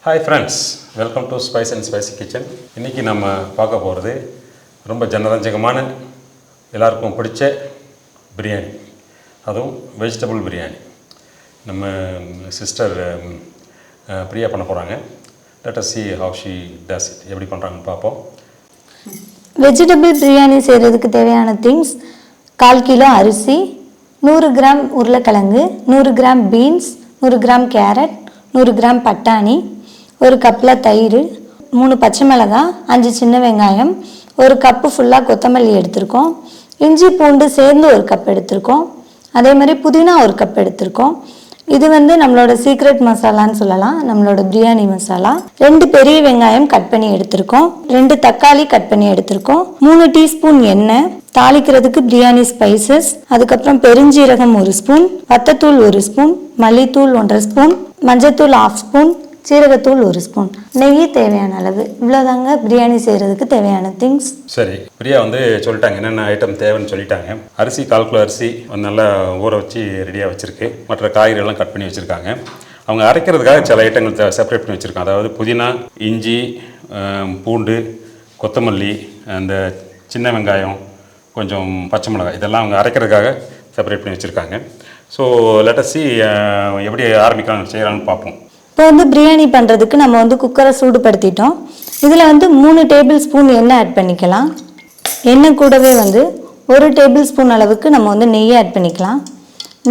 Hi friends, welcome to spice and spicy kitchen. இன்றைக்கி நம்ம பார்க்க போகிறது ரொம்ப ஜனரஞ்சகமான எல்லாருக்கும் பிடிச்ச பிரியாணி, அதுவும் வெஜிடபிள் பிரியாணி. நம்ம சிஸ்டர் பிரியா பண்ண போகிறாங்க. Let us see how she does it. எப்படி பண்ணுறாங்கன்னு பார்ப்போம். வெஜிடபிள் பிரியாணி செய்கிறதுக்கு தேவையான திங்ஸ்: 1/4 கிலோ அரிசி, 100 கிராம் உருளைக்கிழங்கு, 100 gram beans, 100 gram carrot, 100 gram பட்டாணி, 1 கப்பில் தயிர், 3 பச்சை மிளகாய், 5 சின்ன வெங்காயம், 1 கப்பு ஃபுல்லாக கொத்தமல்லி எடுத்திருக்கோம். இஞ்சி பூண்டு சேர்ந்து 1 கப் எடுத்திருக்கோம். அதே மாதிரி புதினா 1 கப் எடுத்திருக்கோம். இது நம்மளோட சீக்ரெட் மசாலான்னு சொல்லலாம், நம்மளோட பிரியாணி மசாலா. 2 பெரிய வெங்காயம் கட் பண்ணி எடுத்திருக்கோம். 2 தக்காளி கட் பண்ணி எடுத்திருக்கோம். 3 டீஸ்பூன் எண்ணெய், தாளிக்கிறதுக்கு பிரியாணி ஸ்பைசஸ், அதுக்கப்புறம் பெருஞ்சீரகம் 1 ஸ்பூன், வத்தத்தூள் 1 ஸ்பூன், மல்லித்தூள் 1/2 ஸ்பூன், மஞ்சத்தூள் 1/2 ஸ்பூன், சீரகத்தூள் 1 ஸ்பூன், நெய் தேவையான அளவு. இவ்வளோதாங்க பிரியாணி செய்கிறதுக்கு தேவையான திங்ஸ். சரி, பிரியா சொல்லிட்டாங்க என்னென்ன ஐட்டம் தேவைன்னு சொல்லிட்டாங்க. அரிசி 1/4 கிலோ அரிசி நல்லா ஊற வச்சு ரெடியாக வச்சுருக்கு. மற்ற காய்கறிகள்லாம் கட் பண்ணி வச்சுருக்காங்க. அவங்க அரைக்கிறதுக்காக சில ஐட்டங்கள் செப்பரேட் பண்ணி வச்சுருக்காங்க. அதாவது புதினா, இஞ்சி, பூண்டு, கொத்தமல்லி, அந்த சின்ன வெங்காயம், கொஞ்சம் பச்சை மிளகாய், இதெல்லாம் அவங்க அரைக்கிறதுக்காக செப்பரேட் பண்ணி வச்சுருக்காங்க. ஸோ லெட் அஸ் see எப்படி ஆரம்பிக்கலாம் செய்யலாம்னு பார்ப்போம். இப்போ பிரியாணி பண்ணுறதுக்கு நம்ம குக்கரை சூடுபடுத்திட்டோம். இதில் 3 டேபிள் ஸ்பூன் எண்ணெய் ஆட் பண்ணிக்கலாம். எண்ணெய் கூடவே 1 டேபிள் ஸ்பூன் அளவுக்கு நம்ம நெய் ஆட் பண்ணிக்கலாம்.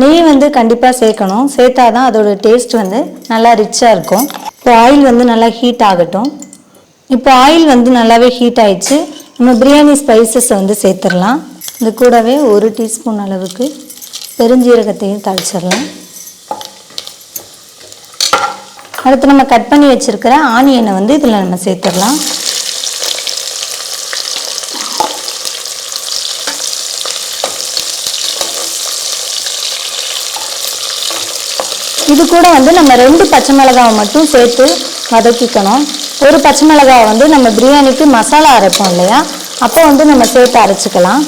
நெய் கண்டிப்பாக சேர்க்கணும், சேர்த்தா தான் அதோட டேஸ்ட் நல்லா ரிச்சாக இருக்கும். இப்போ ஆயில் நல்லா ஹீட் ஆகட்டும். இப்போ ஆயில் நல்லாவே ஹீட் ஆயிடுச்சு. நம்ம பிரியாணி ஸ்பைசஸ் சேர்த்துடலாம். இது கூடவே 1 டீஸ்பூன் அளவுக்கு பெருஞ்சீரகத்தையும் தாளிச்சிடலாம். அடுத்து நம்ம கட் பண்ணி வச்சிருக்கிற ஆனியனை இதில் நம்ம சேர்த்துடலாம். இது கூட நம்ம 2 பச்சை மிளகாவை மட்டும் சேர்த்து வதக்கிக்கணும். 1 பச்சை மிளகாவை நம்ம பிரியாணிக்கு மசாலா அரைப்போம் இல்லையா, அப்போ நம்ம சேர்த்து அரைச்சிக்கலாம்.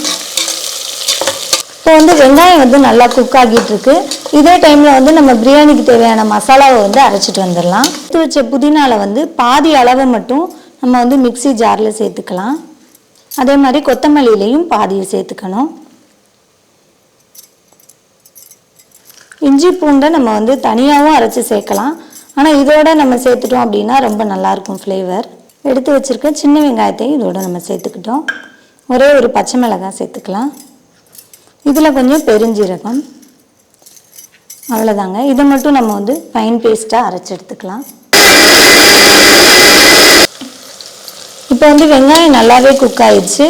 இப்போ வெங்காயம் நல்லா குக் ஆகிட்டு இருக்கு. இதே டைமில் நம்ம பிரியாணிக்கு தேவையான மசாலாவை அரைச்சிட்டு வந்துடலாம். எடுத்து வச்ச புதினால பாதி அளவை மட்டும் நம்ம மிக்சி ஜாரில் சேர்த்துக்கலாம். அதே மாதிரி கொத்தமல்லியிலையும் பாதியை சேர்த்துக்கணும். இஞ்சி பூண்டை நம்ம தனியாகவும் அரைச்சி சேர்க்கலாம். ஆனால் இதோட நம்ம சேர்த்துட்டோம் அப்படின்னா ரொம்ப நல்லாயிருக்கும் ஃப்ளேவர். எடுத்து வச்சுருக்க சின்ன வெங்காயத்தையும் இதோட நம்ம சேர்த்துக்கிட்டோம். ஒரே 1 பச்சை மிளகாய் சேர்த்துக்கலாம். இதில் கொஞ்சம் பெருஞ்சீரகம், அவ்வளோதாங்க. இதை மட்டும் நம்ம ஃபைன் பேஸ்ட்டாக அரைச்சி எடுத்துக்கலாம். இப்போ வெங்காயம் நல்லாவே குக் ஆயிடுச்சு.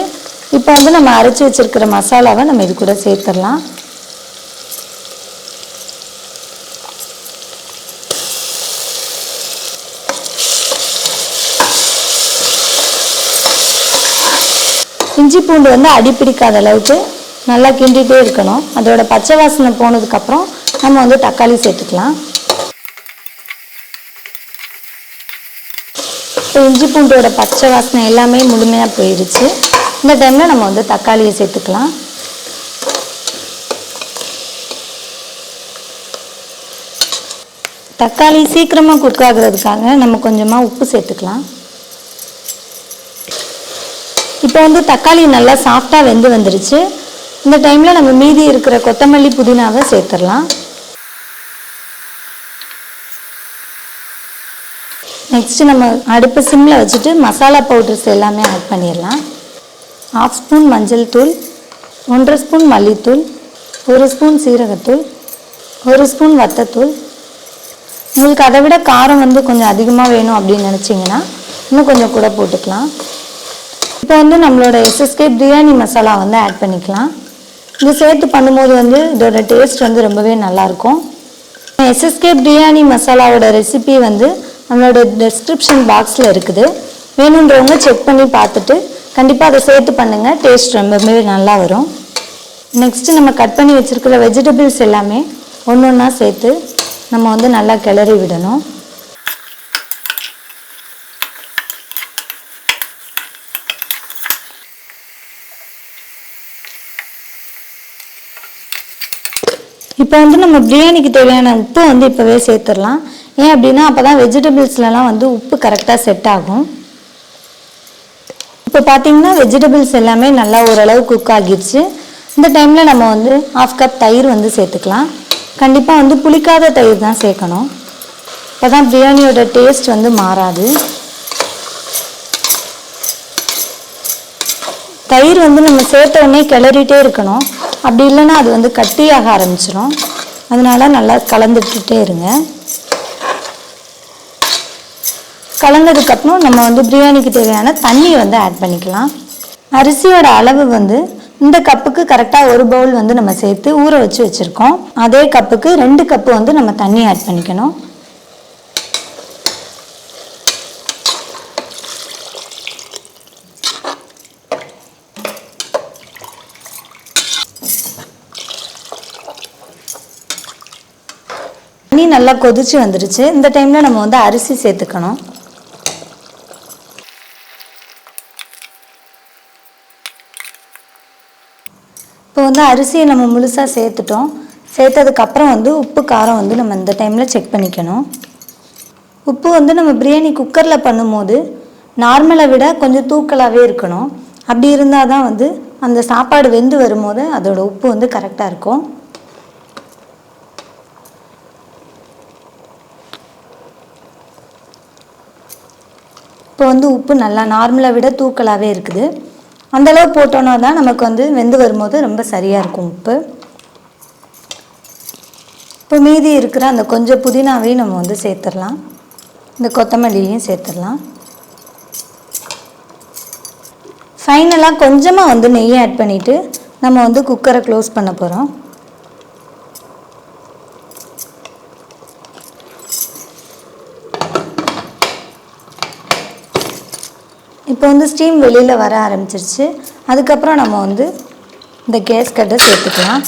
இப்போ நம்ம அரைச்சி வச்சிருக்கிற மசாலாவை நம்ம இது கூட சேர்த்துடலாம். இஞ்சி பூண்டு அடி பிடிக்காத அளவுக்கு நல்லா கிண்டிகிட்டே இருக்கணும். அதோட பச்சை வாசனை போனதுக்கப்புறம் நம்ம தக்காளி சேர்த்துக்கலாம். இப்போ இஞ்சி பூண்டோட பச்சை வாசனை எல்லாமே முழுமையாக போயிடுச்சு. இந்த டைமில் நம்ம தக்காளியை சேர்த்துக்கலாம். தக்காளி சீக்கிரமாக குக் ஆகுறதுக்காக நம்ம கொஞ்சமாக உப்பு சேர்த்துக்கலாம். இப்போ தக்காளி நல்லா சாஃப்டாக வெந்து வந்துருச்சு. இந்த டைமில் நம்ம மீதி இருக்கிற கொத்தமல்லி புதினாவை சேர்த்துடலாம். நெக்ஸ்ட்டு நம்ம அடுப்பு சிம்மில் வச்சுட்டு மசாலா பவுடர்ஸ் எல்லாமே ஆட் பண்ணிடலாம். 1/2 ஸ்பூன் மஞ்சள் தூள், 1/2 ஸ்பூன் மல்லித்தூள், 1 ஸ்பூன் சீரகத்தூள், 1 ஸ்பூன் வத்தத்தூள். உங்களுக்கு அதை விட காரம் கொஞ்சம் அதிகமாக வேணும் அப்படின்னு நினச்சிங்கன்னா இன்னும் கொஞ்சம் கூட போட்டுக்கலாம். இப்போ நம்மளோட SSK பிரியாணி மசாலா ஆட் பண்ணிக்கலாம். இது சேர்த்து பண்ணும்போது இதோட டேஸ்ட் ரொம்பவே நல்லாயிருக்கும். SSK பிரியாணி மசாலாவோட ரெசிபி நம்மளோட டெஸ்கிரிப்ஷன் பாக்ஸில் இருக்குது. வேணுன்றவங்க செக் பண்ணி பார்த்துட்டு கண்டிப்பாக அதை சேர்த்து பண்ணுங்கள், டேஸ்ட் ரொம்பவே நல்லா வரும். நெக்ஸ்ட்டு நம்ம கட் பண்ணி வச்சுருக்கிற வெஜிடபிள்ஸ் எல்லாமே ஒன்று ஒன்றா சேர்த்து நம்ம நல்லா கிளறி விடணும். இப்போ நம்ம பிரியாணிக்கு தேவையான உப்பு இப்போவே சேர்த்துடலாம். ஏன் அப்படின்னா அப்போ தான் வெஜிடபிள்ஸ்லலாம் வந்து உப்பு கரெக்டாக செட் ஆகும். இப்போ பார்த்தீங்கன்னா வெஜிடபிள்ஸ் எல்லாமே நல்லா ஓரளவு குக் ஆகிடுச்சு. இந்த டைமில் நம்ம வந்து 1/2 கப் தயிர் வந்து சேர்த்துக்கலாம். கண்டிப்பாக வந்து புளிக்காத தயிர் தான் சேர்க்கணும். அப்போ தான் பிரியாணியோட டேஸ்ட் வந்து மாறாது. தயிர் வந்து நம்ம சேர்த்த உடனே கிளறிட்டே இருக்கணும். அப்படி இல்லைன்னா அது வந்து கட்டியாக ஆரம்பிச்சிடும். அதனால நல்லா கலந்துட்டுட்டே இருங்க. கலந்ததுக்கப்புறம் நம்ம வந்து பிரியாணிக்கு தேவையான தண்ணி வந்து ஆட் பண்ணிக்கலாம். அரிசியோட அளவு வந்து இந்த கப்புக்கு கரெக்டாக 1 பவுல் வந்து நம்ம சேர்த்து ஊற வச்சு வச்சுருக்கோம். அதே கப்புக்கு 2 கப்பு வந்து நம்ம தண்ணி ஆட் பண்ணிக்கணும். தண்ணி நல்லா கொதிச்சு வந்துடுச்சு. இந்த டைமில் நம்ம வந்து அரிசி சேர்த்துக்கணும். இப்போ வந்து அரிசியை நம்ம முழுசாக சேர்த்துட்டோம். சேர்த்ததுக்கப்புறம் வந்து உப்பு காரம் வந்து நம்ம இந்த டைமில் செக் பண்ணிக்கணும். உப்பு வந்து நம்ம பிரியாணி குக்கரில் பண்ணும்போது நார்மலை விட கொஞ்சம் தூக்கலாகவே இருக்கணும். அப்படி இருந்தால் தான் வந்து அந்த சாப்பாடு வெந்து வரும்போது அதோட உப்பு வந்து கரெக்டாக இருக்கும். இப்போ வந்து உப்பு நல்லா நார்மலை விட தூக்கலாகவே இருக்குது. அந்தளவு போட்டோன்னா தான் நமக்கு வந்து வெந்து வரும்போது ரொம்ப சரியாக இருக்கும் உப்பு. இப்போ மீதி இருக்கிற அந்த கொஞ்சம் புதினாவையும் நம்ம வந்து சேர்த்துடலாம். இந்த கொத்தமல்லியையும் சேர்த்துடலாம். ஃபைனலாக கொஞ்சமாக வந்து நெய் ஆட் பண்ணிவிட்டு நம்ம வந்து குக்கரை க்ளோஸ் பண்ண போகிறோம். இப்போ வந்து ஸ்டீம் வெளியில் வர ஆரம்பிச்சிருச்சு. அதுக்கப்புறம் நம்ம வந்து இந்த கேஸ் கட்டை சேர்த்துக்கலாம்.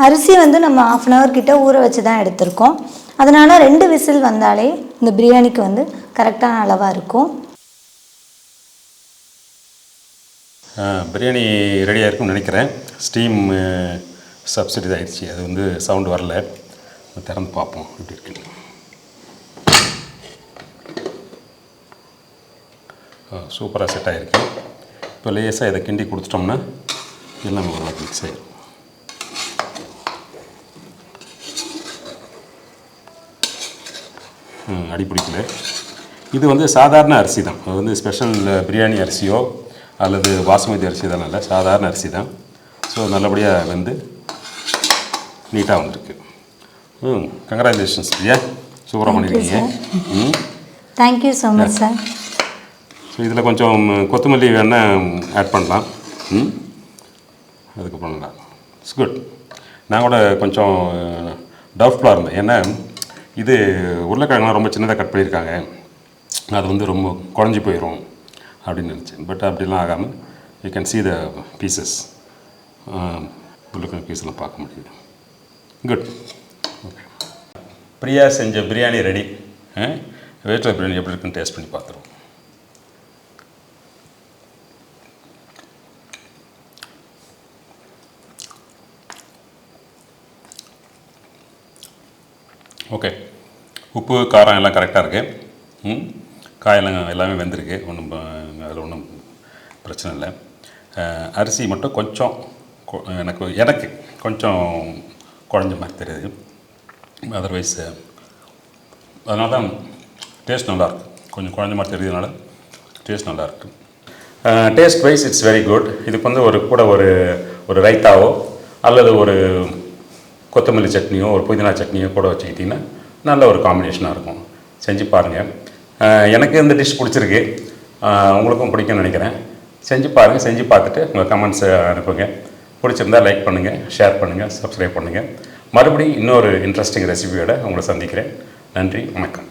அரிசி வந்து நம்ம 1/2 hour கிட்ட ஊற வச்சு தான் எடுத்திருக்கோம். அதனால் 2 விசில் வந்தாலே இந்த பிரியாணிக்கு வந்து கரெக்டான அளவாக இருக்கும். பிரியாணி ரெடியாக இருக்கும்னு நினைக்கிறேன். ஸ்டீம் சப்சிடி ஆகிடுச்சு. அது வந்து சவுண்டு வரல. திறந்து பார்ப்போம் எப்படி இருக்குன்னு. சூப்பராக செட் ஆகிருக்கு. இப்போ லேசாக இதை கிண்டி கொடுத்துட்டோம்னா எல்லாமே ஒரு மிக்ஸ் ஆகிடும். அடிப்பிடிக்கல. இது வந்து சாதாரண அரிசி தான். அது வந்து ஸ்பெஷல் பிரியாணி அரிசியோ அல்லது பாசுமதி அரிசி இதெல்லாம் இல்லை, சாதாரண அரிசி தான். ஸோ நல்லபடியாக வந்து நீட்டாக வந்திருக்கு. கங்க்ராச்சுலேஷன்ஸ் பிரியா, சூப்பராக பண்ணியிருக்கீங்க. Thank you so much sir. So இதில் கொஞ்சம் கொத்தமல்லி வேணால் ஆட் பண்ணலாம். அதுக்கு பண்ணலாம். It's good. நான் கூட கொஞ்சம் டவுட்ஃபுல்லாக இருந்தேன். ஏன்னா இது உருளைக்கிழங்குலாம் ரொம்ப சின்னதாக கட் பண்ணியிருக்காங்க, அது வந்து ரொம்ப குழஞ்சி போயிடும் அப்படின்னு நினச்சேன். பட் அப்படிலாம் ஆகாமல் you can see the pieces. உருளைக்கிழங்கு பீஸெலாம் பார்க்க முடியுது. குட். ஓகே, பிரியா செஞ்ச பிரியாணி ரெடி. வெஜிடபிள் பிரியாணி எப்படி இருக்குன்னு டேஸ்ட் பண்ணி பார்த்துருவோம். ஓகே, உப்பு காரம் எல்லாம் கரெக்டாக இருக்குது. காயெல்லாம் எல்லாமே வெந்திருக்கு. ஒன்றும் அதில் ஒன்றும் பிரச்சனை இல்லை. அரிசி மட்டும் கொஞ்சம் எனக்கு கொஞ்சம் குழஞ்ச மாதிரி தெரியுது. அதர்வைஸ் அதனால தான் டேஸ்ட் நல்லாயிருக்கு. கொஞ்சம் குழஞ்ச மாதிரி தெரியுதுனால டேஸ்ட் நல்லாயிருக்கு. Taste wise it's very good. இதுக்கு வந்து கூட ஒரு ரைத்தாவோ அல்லது ஒரு கொத்தமல்லி சட்னியோ ஒரு புதினா சட்னியோ கூட வச்சுக்கிட்டிங்கன்னா நல்ல ஒரு காம்பினேஷனாக இருக்கும். செஞ்சு பாருங்கள். எனக்கு இந்த டிஷ் பிடிச்சிருக்கு, உங்களுக்கும் பிடிக்கும்னு நினைக்கிறேன். செஞ்சு பாருங்கள். செஞ்சு பார்த்துட்டு உங்கள் கமெண்ட்ஸை அனுப்புங்க. பிடிச்சிருந்தால் லைக் பண்ணுங்கள், ஷேர் பண்ணுங்கள், சப்ஸ்கிரைப் பண்ணுங்கள். மறுபடியும் இன்னொரு இன்ட்ரெஸ்டிங் ரெசிபியோடு உங்களை சந்திக்கிறேன். நன்றி, வணக்கம்.